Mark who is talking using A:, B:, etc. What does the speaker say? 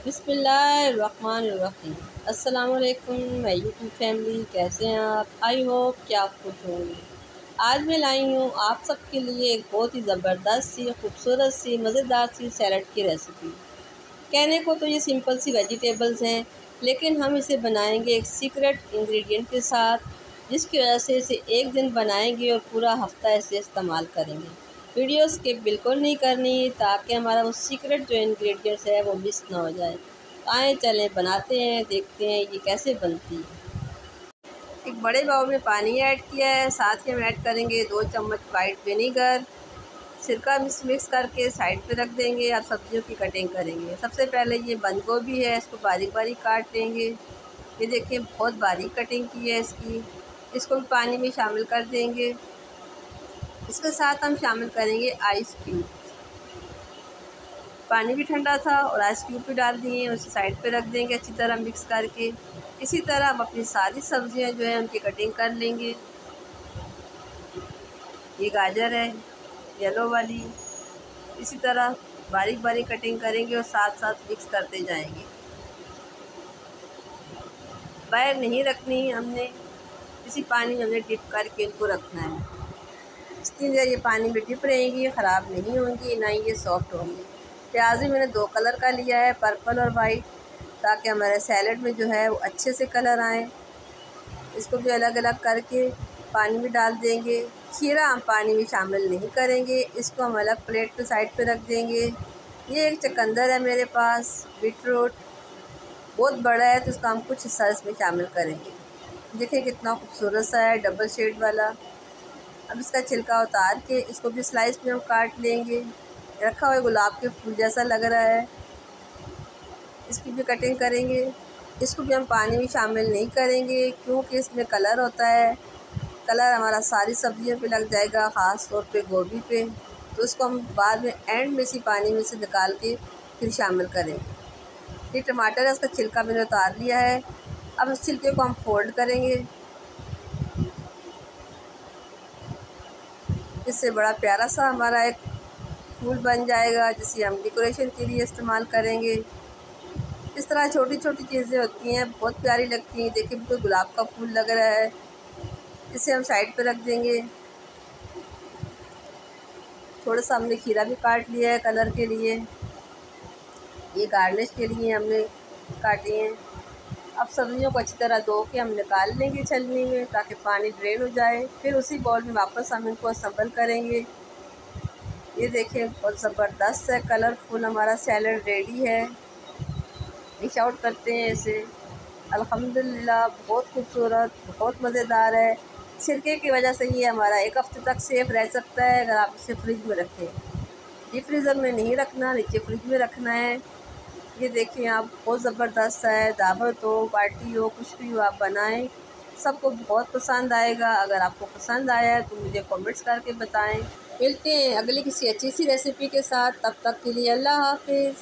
A: बिस्मिल्लाहिर्रहमानिर्रहीम। अस्सलाम वालेकुम मैं यूट्यूब फैमिली, कैसे हैं आप? आई होप कि आप खुश होंगे। आज मैं लाई हूँ आप सबके लिए एक बहुत ही ज़बरदस्त सी, खूबसूरत सी, मज़ेदार सी सैलड की रेसिपी। कहने को तो ये सिंपल सी वेजिटेबल्स हैं, लेकिन हम इसे बनाएंगे एक सीक्रेट इंग्रेडिएंट के साथ, जिसकी वजह से इसे एक दिन बनाएंगे और पूरा हफ्ता ऐसे इस्तेमाल करेंगे। वीडियो स्किप बिल्कुल नहीं करनी, ताकि हमारा वो सीक्रेट जो इंग्रेडिएंट्स है वो मिस ना हो जाए। आए चलें बनाते हैं, देखते हैं ये कैसे बनती है। एक बड़े बाउल में पानी ऐड किया है, साथ ही हम ऐड करेंगे 2 चम्मच वाइट विनीगर। सिरका मिक्स करके साइड पे रख देंगे। अब सब्जियों की कटिंग करेंगे। सबसे पहले ये बंद गोभी है, इसको बारीक बारीक काट लेंगे। ये देखिए बहुत बारीक कटिंग की है इसकी। इसको भी पानी में शामिल कर देंगे। इसके साथ हम शामिल करेंगे आइस क्यूब। पानी भी ठंडा था और आइस क्यूब भी डाल दिए, उसे साइड पे रख देंगे अच्छी तरह मिक्स करके। इसी तरह हम अपनी सारी सब्जियां जो है उनकी कटिंग कर लेंगे। ये गाजर है येलो वाली, इसी तरह बारीक बारीक कटिंग करेंगे और साथ साथ मिक्स करते जाएंगे। बाहर नहीं रखनी हमने, इसी पानी में हमने डिप करके इनको रखना है। जितनी देर ये पानी में डिप रहेंगी ख़राब नहीं होंगी, ना ही ये सॉफ्ट होंगी। प्याज भी मैंने 2 कलर का लिया है, पर्पल और वाइट, ताकि हमारे सैलड में जो है वो अच्छे से कलर आए। इसको भी अलग अलग करके पानी में डाल देंगे। खीरा हम पानी में शामिल नहीं करेंगे, इसको हम अलग प्लेट पे साइड पे रख देंगे। ये एक चुकंदर है मेरे पास, बीटरूट बहुत बड़ा है, तो इसका हम कुछ हिस्सा इसमें शामिल करेंगे। देखिए कितना खूबसूरत सा है, डबल शेड वाला। अब इसका छिलका उतार के इसको भी स्लाइस में हम काट लेंगे। रखा हुआ गुलाब के फूल जैसा लग रहा है, इसकी भी कटिंग करेंगे। इसको भी हम पानी में शामिल नहीं करेंगे, क्योंकि इसमें कलर होता है। कलर हमारा सारी सब्जियों पे लग जाएगा, ख़ास तौर पे गोभी पे। तो इसको हम बाद में एंड में इसी पानी में से निकाल के फिर शामिल करेंगे। ये टमाटर है, उसका छिलका मैंने उतार लिया है। अब इस छिलके को हम फोल्ड करेंगे। इससे बड़ा प्यारा सा हमारा एक फूल बन जाएगा, जिसे हम डेकोरेशन के लिए इस्तेमाल करेंगे। इस तरह छोटी छोटी चीज़ें होती हैं, बहुत प्यारी लगती हैं। देखिए बिल्कुल गुलाब का फूल लग रहा है। इसे हम साइड पे रख देंगे। थोड़ा सा हमने खीरा भी काट लिया है कलर के लिए, ये गार्निश के लिए हमने काटी हैं। अब सब्जियों को अच्छी तरह धो के हम निकाल लेंगे छलनी में, ताकि पानी ड्रेन हो जाए। फिर उसी बाउल में वापस हम इनको असम्बल करेंगे। ये देखिए बहुत ज़बरदस्त है, कलरफुल हमारा सैलड रेडी है। डिश आउट करते हैं इसे। अल्हम्दुलिल्लाह बहुत खूबसूरत, बहुत मज़ेदार है। सिरके की वजह से ये हमारा 1 हफ्ते तक सेफ़ रह सकता है, अगर आप इसे फ्रिज में रखें। डीप फ्रीज़र में नहीं रखना, नीचे फ्रिज में रखना है। ये देखिए आप बहुत ज़बरदस्त है। दावत हो, पार्टी हो, कुछ भी हो, आप बनाएं, सबको बहुत पसंद आएगा। अगर आपको पसंद आया है तो मुझे कमेंट्स करके बताएं। मिलते हैं अगली किसी अच्छी सी रेसिपी के साथ, तब तक के लिए अल्लाह हाफ़िज़।